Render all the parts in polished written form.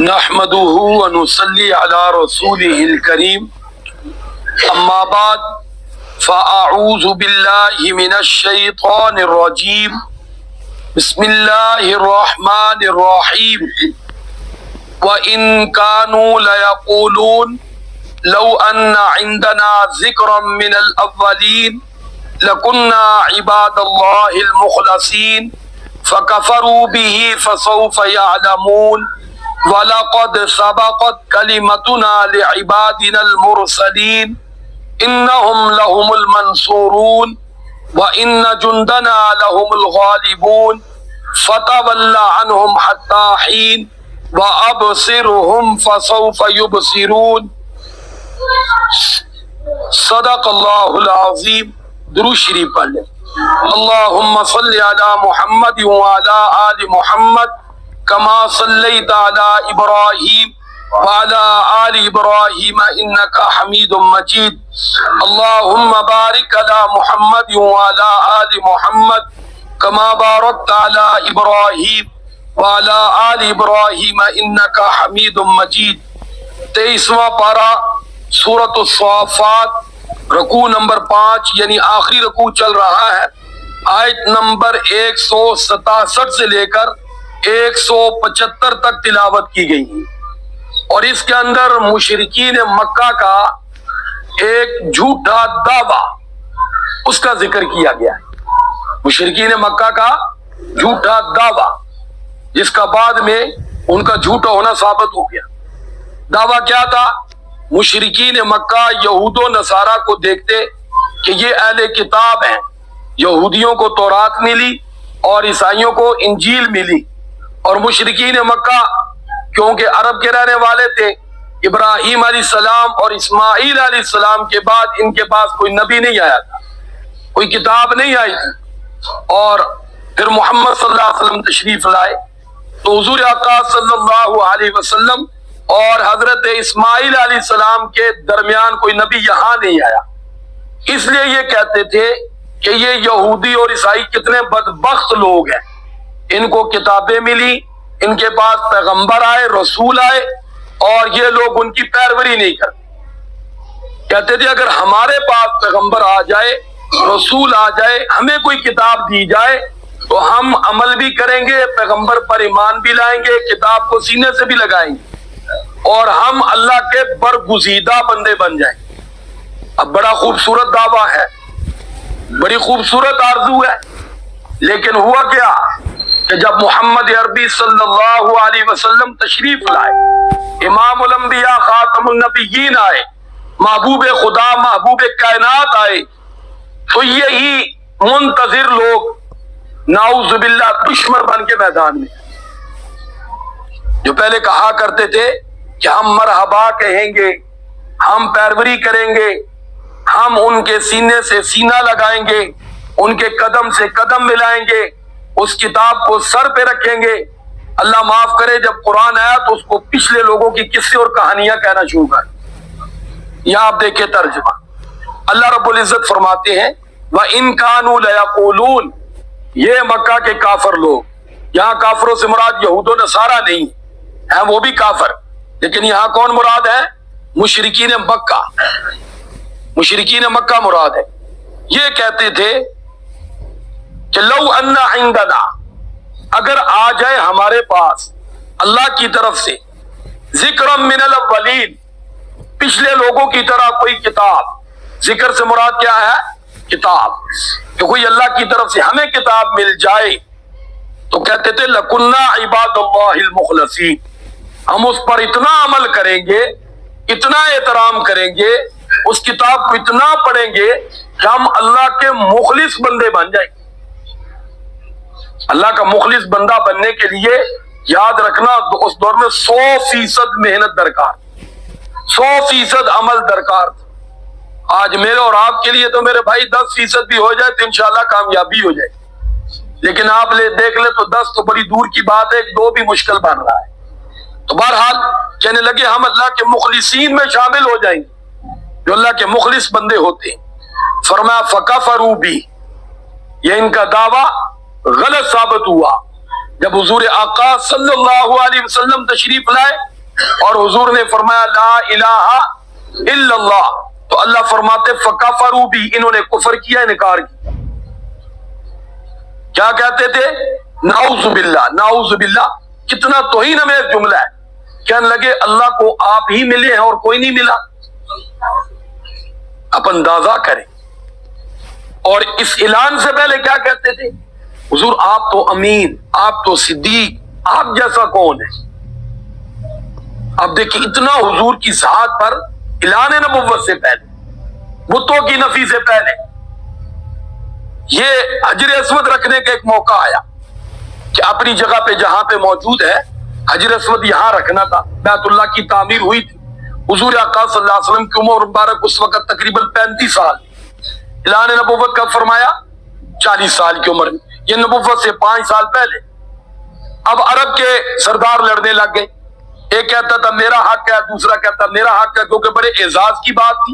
نحمده ونصلي على رسوله الكريم اما بعد فاعوذ بالله من الشيطان الرجيم بسم الله الرحمن الرحيم وإن كانوا ليقولون لو أن عندنا ذكرا من الأولين لكنا عباد الله المخلصين فكفروا به فسوف يعلمون وَلَقَدْ سَبَقَتْ كَلِمَتُنَا لِعِبَادِنَا الْمُرْسَلِينَ إِنَّهُمْ لَهُمُ الْمَنْصُورُونَ وَإِنَّ جُنْدَنَا لَهُمُ الْغَالِبُونَ فَتَوَلَّ عَنْهُمْ حَتَّى حِينٍ وَأَبْصِرْهُمْ فَسَوْفَ يُبْصِرُونَ صدق اللہ العظیم۔ درود شریف پڑھ لیں۔ اللہم صلی علی محمد وعلی آل محمد کما صلیت علی ابراہیم وعلی آل ابراہیم انکا حمید مجید۔ اللہم بارک علی محمد وعلی آل محمد کما بارکت علی ابراہیم وعلی آل ابراہیم انکا حمید مجید۔ 23واں پارہ سورۃ الصافات، رکوع نمبر 5 یعنی آخری رکوع چل رہا ہے۔ آیت نمبر 167 سے لے کر 175 تک تلاوت کی گئی ہے، اور اس کے اندر مشرکین مکہ کا ایک جھوٹا دعویٰ اس کا ذکر کیا گیا ہے۔ مشرکین مکہ کا جھوٹا دعویٰ جس کا بعد میں ان کا جھوٹا ہونا ثابت ہو گیا۔ دعویٰ کیا تھا؟ مشرکین مکہ یہود و نصارہ کو دیکھتے کہ یہ اہل کتاب ہیں، یہودیوں کو تورات ملی اور عیسائیوں کو انجیل ملی، اور مشرکین مکہ کیونکہ عرب کے رہنے والے تھے، ابراہیم علیہ السلام اور اسماعیل علیہ السلام کے بعد ان کے پاس کوئی نبی نہیں آیا تھا، کوئی کتاب نہیں آئی تھی، اور پھر محمد صلی اللہ علیہ وسلم تشریف لائے تو حضور آقا صلی اللہ علیہ وسلم اور حضرت اسماعیل علیہ السلام کے درمیان کوئی نبی یہاں نہیں آیا۔ اس لیے یہ کہتے تھے کہ یہ یہودی اور عیسائی کتنے بدبخت لوگ ہیں، ان کو کتابیں ملی، ان کے پاس پیغمبر آئے، رسول آئے، اور یہ لوگ ان کی پیروی نہیں کرتے۔ کہتے تھے اگر ہمارے پاس پیغمبر آ جائے، رسول آ جائے، ہمیں کوئی کتاب دی جائے تو ہم عمل بھی کریں گے، پیغمبر پر ایمان بھی لائیں گے، کتاب کو سینے سے بھی لگائیں گے، اور ہم اللہ کے برگزیدہ بندے بن جائیں۔ اب بڑا خوبصورت دعویٰ ہے، بڑی خوبصورت آرزو ہے، لیکن ہوا کیا کہ جب محمد عربی صلی اللہ علیہ وسلم تشریف لائے، امام الانبیاء خاتم النبیین آئے، محبوب خدا محبوب کائنات آئے، تو یہی منتظر لوگ نعوذ باللہ دشمن بن کے میدان میں، جو پہلے کہا کرتے تھے کہ ہم مرحبا کہیں گے، ہم پیروی کریں گے، ہم ان کے سینے سے سینہ لگائیں گے، ان کے قدم سے قدم ملائیں گے، اس کتاب کو سر پہ رکھیں گے۔ اللہ معاف کرے جب قرآن آیا تو اس کو پچھلے لوگوں کی قصے اور کہانیاں کہنا شروع کر۔ یہاں آپ دیکھیں ترجمہ، اللہ رب العزت فرماتے ہیں وَإِن كَانُوا لَيَقُولُونَ، یہ مکہ کے کافر لوگ، یہاں کافروں سے مراد یہود و نصارہ نہیں ہیں، وہ بھی کافر، لیکن یہاں کون مراد ہے؟ مشرکین مکہ، مشرکین مکہ مراد ہے۔ یہ کہتے تھے کہ لو ان عندنا، اگر آ جائے ہمارے پاس اللہ کی طرف سے ذکر من الاولین، پچھلے لوگوں کی طرح کوئی کتاب، ذکر سے مراد کیا ہے؟ کتاب، کہ کوئی اللہ کی طرف سے ہمیں کتاب مل جائے تو کہتے تھے لَكُنَّا عِبَادَ اللَّهِ الْمُخْلَصِينَ، ہم اس پر اتنا عمل کریں گے، اتنا احترام کریں گے، اس کتاب کو اتنا پڑھیں گے کہ ہم اللہ کے مخلص بندے بن جائیں گے۔ اللہ کا مخلص بندہ بننے کے لیے یاد رکھنا اس دور میں 100% محنت درکار، 100% عمل درکار۔ آج میرے اور آپ کے لیے تو میرے بھائی 10% بھی ہو جائے تو انشاءاللہ کامیابی ہو جائے، لیکن آپ دیکھ لیں تو 10 تو بڑی دور کی بات ہے، 2 بھی مشکل بن رہا ہے۔ تو بہرحال کہنے لگے ہم اللہ کے مخلصین میں شامل ہو جائیں گے، جو اللہ کے مخلص بندے ہوتے ہیں۔ فرمایا فَكَفَرُوا بِهِ، یہ ان کا دعویٰ غلط ثابت ہوا۔ جب حضور آقا صلی اللہ علیہ وسلم تشریف لائے اور حضور نے فرمایا لا الہ الا اللہ، تو اللہ فرماتے فکفروا بھی، انہوں نے کفر کیا، انکار کیا۔ کیا کہتے تھے؟ نعوذ باللہ، نعوذ باللہ، کتنا توہین میں جملہ ہے۔ کہنے لگے اللہ کو آپ ہی ملے ہیں اور کوئی نہیں ملا۔ آپ اندازہ کریں۔ اور اس اعلان سے پہلے کیا کہتے تھے؟ حضور آپ تو امین، آپ تو صدیق، آپ جیسا کون ہے؟ اب دیکھیں اتنا حضور کی ذات پر اعلان نبوت سے پہلے، بتوں کی نفی سے پہلے، یہ حجر اسود رکھنے کا ایک موقع آیا کہ اپنی جگہ پہ جہاں پہ موجود ہے حجر اسود یہاں رکھنا تھا۔ بیت اللہ کی تعمیر ہوئی تھی، حضور آقا صلی اللہ علیہ وسلم کی عمر مبارک اس وقت تقریباً 35 سال، اعلان نبوت کا فرمایا 40 سال کی عمر میں، یہ نبوت سے 5 سال پہلے۔ اب عرب کے سردار لڑنے لگ گئے، ایک کہتا تھا میرا حق ہے، دوسرا کہتا میرا حق ہے، کیونکہ بڑے اعزاز کی بات تھی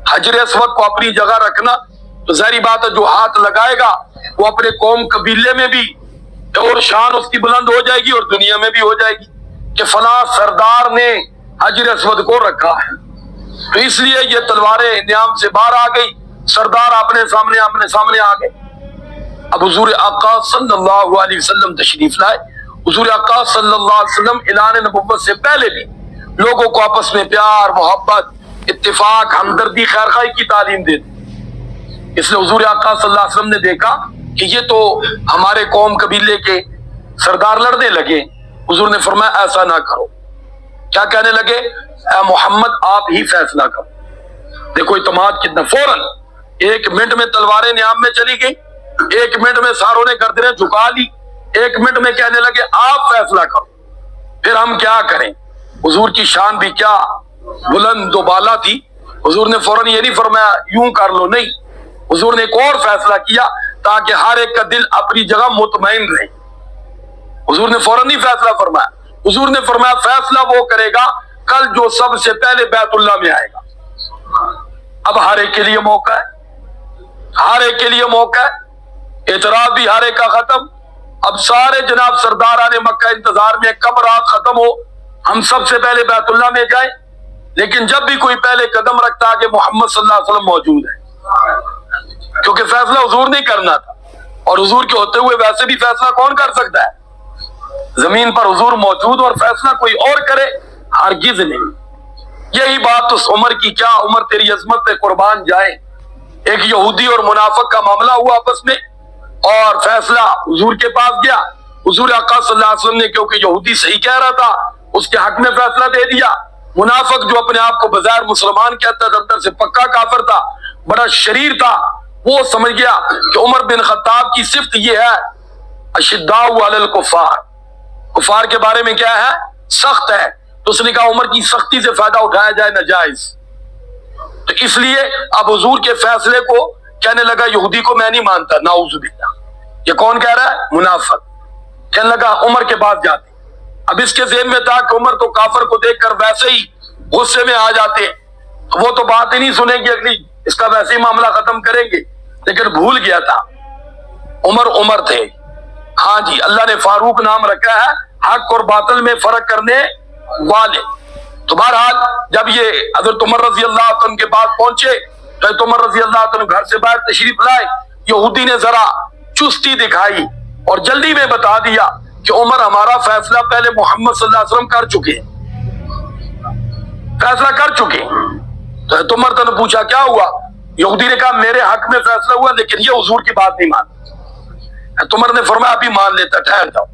حجر اسود کو اپنی جگہ رکھنا۔ تو ظاہری بات ہے جو ہاتھ لگائے گا وہ اپنے قوم قبیلے میں بھی اور شان اس کی بلند ہو جائے گی اور دنیا میں بھی ہو جائے گی کہ فلاں سردار نے حجر اسود کو رکھا ہے۔ تو اس لیے یہ تلواریں نیام سے باہر آ گئی، سردار اپنے سامنے آ گئے۔ اب حضور آقا صلی اللہ علیہ وسلم تشریف لائے۔ حضور آقا صلی اللہ علیہ وسلم اعلان نبوت سے پہلے بھی لوگوں کو آپس میں پیار، محبت، اتفاق، ہمدردی، خیرخواہی کی تعلیم دیتے۔ اس لیے حضور آقا صلی اللہ علیہ وسلم نے دیکھا کہ یہ تو ہمارے قوم قبیلے کے سردار لڑنے لگے، حضور نے فرمایا ایسا نہ کرو۔ کیا کہنے لگے؟ اے محمد آپ ہی فیصلہ کرو۔ دیکھو اعتماد کتنا، فوراً 1 منٹ میں تلواریں نیام میں چلی گئی، 1 منٹ میں ساروں نے گردنیں جھکا لی، 1 منٹ میں کہنے لگے آپ فیصلہ کرو، پھر ہم کیا کریں؟ حضور کی شان بھی کیا بلند و بالا تھی۔ حضور نے فوراً یہ نہیں فرمایا یوں کر لو، نہیں، حضور نے ایک اور فیصلہ کیا تاکہ ہر ایک کا دل اپنی جگہ مطمئن رہے۔ حضور نے فوراً نہیں فیصلہ فرمایا، حضور نے فرمایا فیصلہ وہ کرے گا کل جو سب سے پہلے بیت اللہ میں آئے گا۔ اب ہر ایک کے لیے موقع ہے، ہر ایک کے لیے موقع ہے، اعتراض بھی ہر ایک کا ختم۔ اب سارے جناب سرداران مکہ انتظار میں کب رات ختم ہو ہم سب سے پہلے بیت اللہ میں جائیں، لیکن جب بھی کوئی پہلے قدم رکھتا کہ محمد صلی اللہ علیہ وسلم موجود ہے، کیونکہ فیصلہ حضور نہیں کرنا تھا، اور حضور کے ہوتے ہوئے ویسے بھی فیصلہ کون کر سکتا ہے؟ زمین پر حضور موجود اور فیصلہ کوئی اور کرے؟ ہرگز نہیں۔ یہی بات اس عمر کی، کیا عمر تیری عظمت پہ قربان جائے۔ ایک یہودی اور منافق کا معاملہ ہوا آپس میں، اور فیصلہ حضور کے پاس گیا۔ حضور آقا صلی اللہ علیہ وسلم نے کیونکہ یہودی صحیح کہہ رہا تھا اس کے حق میں فیصلہ دے دیا۔ منافق جو اپنے آپ کو بظاہر مسلمان کہتا تھا، اندر سے پکا کافر تھا، بڑا شریر تھا، وہ سمجھ گیا کہ عمر بن خطاب کی صفت یہ ہے اشداء علی الکفار، کفار کے بارے میں کیا ہے؟ سخت ہے۔ تو اس نے کہا عمر کی سختی سے فائدہ اٹھایا جائے ناجائز۔ تو اس لیے اب حضور کے فیصلے کو کہنے لگا یہودی کو میں نہیں مانتا، نعوذ باللہ۔ یہ کون کہہ رہا ہے؟ منافق۔ کہنے لگا عمر کے پاس جاتے۔ اب اس کے ذہن میں تھا کہ عمر تو کافر کو دیکھ کر ویسے ہی غصے میں آ جاتے ہیں، وہ تو بات ہی نہیں سنیں گے اگلی، اس کا ویسے ہی معاملہ ختم کریں گے، لیکن بھول گیا تھا عمر تھے۔ ہاں جی، اللہ نے فاروق نام رکھا ہے حق اور باطل میں فرق کرنے والے۔ تو بہرحال جب یہ حضرت عمر رضی اللہ عنہ کے پاس پہنچے تو حضرت عمر رضی اللہ عنہ گھر سے باہر تشریف لائے، یہودی نے ذرا چستی دکھائی اور جلدی میں بتا دیا کہ عمر ہمارا فیصلہ پہلے محمد صلی اللہ علیہ وسلم کر چکے، فیصلہ کر چکے۔ تو حضرت عمر نے پوچھا کیا ہوا؟ یہودی نے کہا میرے حق میں فیصلہ ہوا لیکن یہ حضور کی بات نہیں مانتا۔ حضرت عمر نے فرمایا ابھی مان لیتا، ٹھہر جاؤ،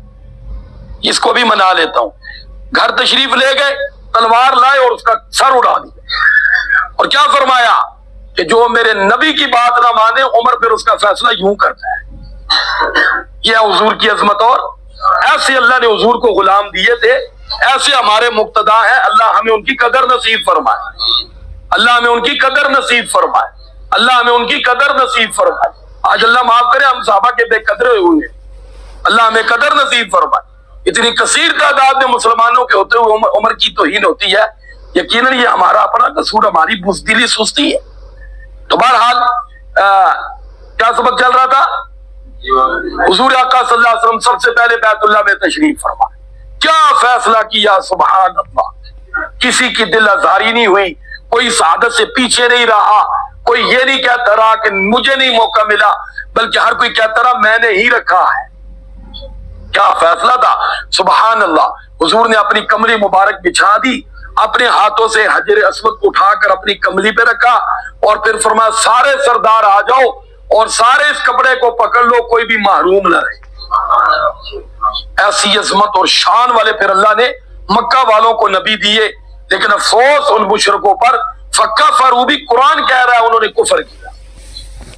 اس کو بھی منا لیتا ہوں۔ گھر تشریف لے گئے، تلوار لائے اور اس کا سر اڑا دیا، اور کیا فرمایا کہ جو میرے نبی کی بات نہ مانے عمر پھر اس کا فیصلہ یوں کرتا ہے۔ یہ حضور کی عظمت، اور ایسے اللہ نے حضور کو غلام دیے تھے، ایسے ہمارے مقتدا ہیں۔ اللہ ہمیں ان کی قدر نصیب فرمائے، اللہ ہمیں ان کی قدر نصیب فرمائے، اللہ ہمیں ان کی قدر نصیب فرمائے۔ آج اللہ معاف کرے ہم صحابہ کے بے قدرے ہوئے، اللہ ہمیں قدر نصیب فرمائے۔ اتنی کثیر تعداد میں مسلمانوں کے ہوتے ہوئے عمر کی توہین ہوتی ہے، یقیناً یہ ہمارا اپنا قصور، ہماری بزدلی سستی ہے۔ تو بہرحال کیا سبق چل رہا تھا؟ حضور آقا صلی اللہ علیہ وسلم سب سے پہلے بیت اللہ میں تشریف فرما، کیا فیصلہ کیا، سبحان اللہ۔ کسی کی دل آزاری نہیں ہوئی، کوئی سعادت سے پیچھے نہیں رہا، کوئی یہ نہیں کہتا رہا کہ مجھے نہیں موقع ملا، بلکہ ہر کوئی کہتا رہا میں نے ہی رکھا ہے۔ کیا فیصلہ تھا، سبحان اللہ۔ حضور نے اپنی کمری مبارک بچھا دی، اپنے ہاتھوں سے حجر اسود کو اٹھا کر اپنی کملی پہ رکھا، اور پھر فرمایا سارے سردار آ جاؤ اور سارے اس کپڑے کو پکڑ لو، کوئی بھی محروم نہ رہے۔ ایسی عظمت اور شان والے پھر اللہ نے مکہ والوں کو نبی دیے، لیکن افسوس ان مشرکوں پر، فکفروا بھی قرآن کہہ رہا ہے انہوں نے کفر کیا۔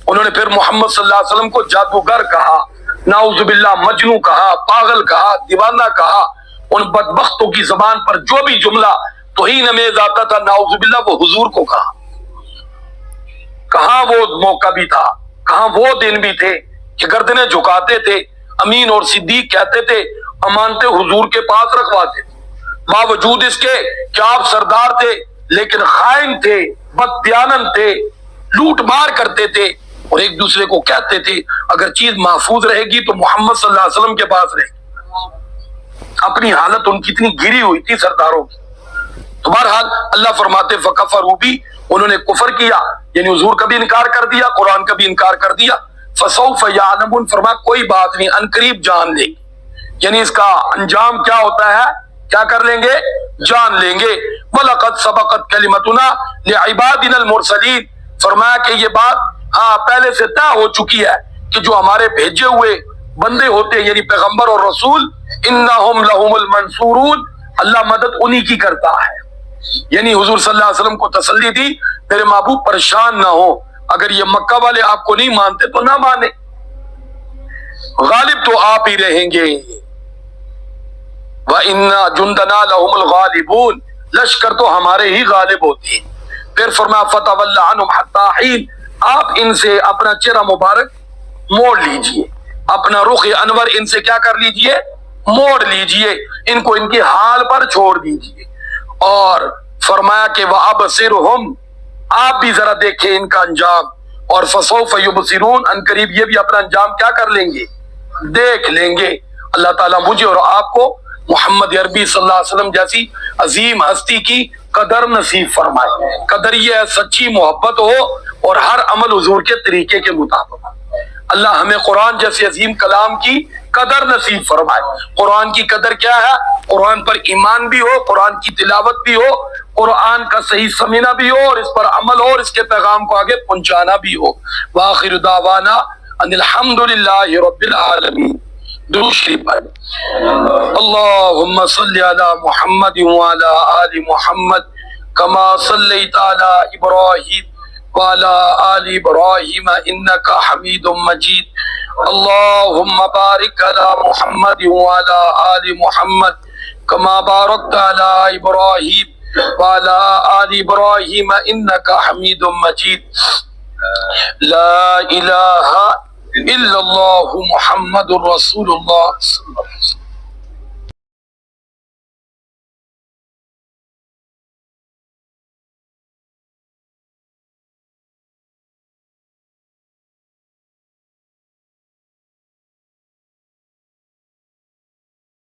انہوں نے پھر محمد صلی اللہ علیہ وسلم کو جادوگر کہا، نعوذ باللہ مجنون کہا، پاگل کہا، دیوانہ کہا۔ ان بدبختوں کی زبان پر جو بھی جملہ توہین امیز آتا تھا، نعوذ باللہ وہ حضور کو کہا۔ کہاں وہ موقع بھی تھا، کہاں وہ دن بھی تھے کہ گردنیں جھکاتے تھے، امین اور صدیق کہتے تھے، امانتیں حضور کے پاس رکھواتے تھے، باوجود اس کے کہ آپ سردار تھے لیکن خائن تھے، بددیانت تھے، لوٹ مار کرتے تھے، اور ایک دوسرے کو کہتے تھے اگر چیز محفوظ رہے گی تو محمد صلی اللہ علیہ وسلم کے پاس رہے گی۔ اپنی حالت ان کی اتنی گری ہوئی تھی سرداروں کی۔ تو بہرحال اللہ فرماتے فکفروا بھی، انہوں نے کفر کیا، یعنی حضور کا بھی انکار کر دیا، قرآن کا بھی انکار کر دیا۔ فسوف یعلمون، فرمایا کوئی بات نہیں، ان قریب جان لیں گے، یعنی اس کا انجام کیا ہوتا ہے، کیا کر لیں گے، جان لیں گے۔ وَلَقَدْ سَبَقَتْ كَلِمَتُنَا لِعِبَادِنَا الْمُرْسَلِينَ، فرمایا کہ یہ بات پہلے سے طے ہو چکی ہے کہ جو ہمارے بھیجے ہوئے بندے ہوتے ہیں یعنی پیغمبر اور رسول، انہم لہم المنصورون، اللہ مدد انہی کی کرتا ہے۔ یعنی حضور صلی اللہ علیہ وسلم کو تسلی دی، میرے محبوب پریشان نہ ہو، اگر یہ مکہ والے آپ کو نہیں مانتے تو نہ مانے، غالب تو آپ ہی رہیں گے۔ وَإِنَّا جُنْدَنَا لَهُمُ الْغَالِبُونَ، لشکر تو ہمارے ہی غالب ہوتے ہیں۔ پھر فرمایا فَتَوَلَّ عَنْهُمْ حَتَّىٰ حِينٍ، آپ ان سے اپنا چہرہ مبارک موڑ لیجئے، اپنا رخ انور ان سے کیا کر لیجئے، موڑ لیجئے، ان کو ان کے حال پر چھوڑ دیجئے۔ اور فرمایا کہ وَأَبْصِرْهُمْ، آپ بھی ذرا دیکھیں ان کا انجام، اور فَسَوْفَ يُبْصِرُونَ، ان قریب یہ بھی اپنا انجام کیا کر لیں گے، دیکھ لیں گے۔ اللہ تعالیٰ مجھے اور آپ کو محمد عربی صلی اللہ علیہ وسلم جیسی عظیم ہستی کی قدر نصیب فرمائے۔ قدر یہ ہے سچی محبت ہو اور ہر عمل حضور کے طریقے کے مطابق۔ اللہ ہمیں قرآن جیسے عظیم کلام کی قدر نصیب فرمائے۔ قرآن کی قدر کیا ہے، قرآن پر ایمان بھی ہو، قرآن کی تلاوت بھی ہو، قرآن کا صحیح سمجھنا بھی ہو، اور اس پر عمل ہو، اور اس کے پیغام کو آگے پہنچانا بھی ہو۔ وآخر دعوانا ان الحمدللہ رب العالمین۔ درود شریف پڑھیں۔ اللہم صلی علی محمد وعلی آل محمد کما صلیت علی ابراہیم وعلی آل ابراہیم انک حمید مجید۔ اللہم بارک علی محمد وعلی آل محمد کما بارکت علی ابراہیم وعلی آل ابراہیم انک حمید مجید۔ لا الہ الا اللہ محمد رسول اللہ صلی اللہ علیہ وسلم۔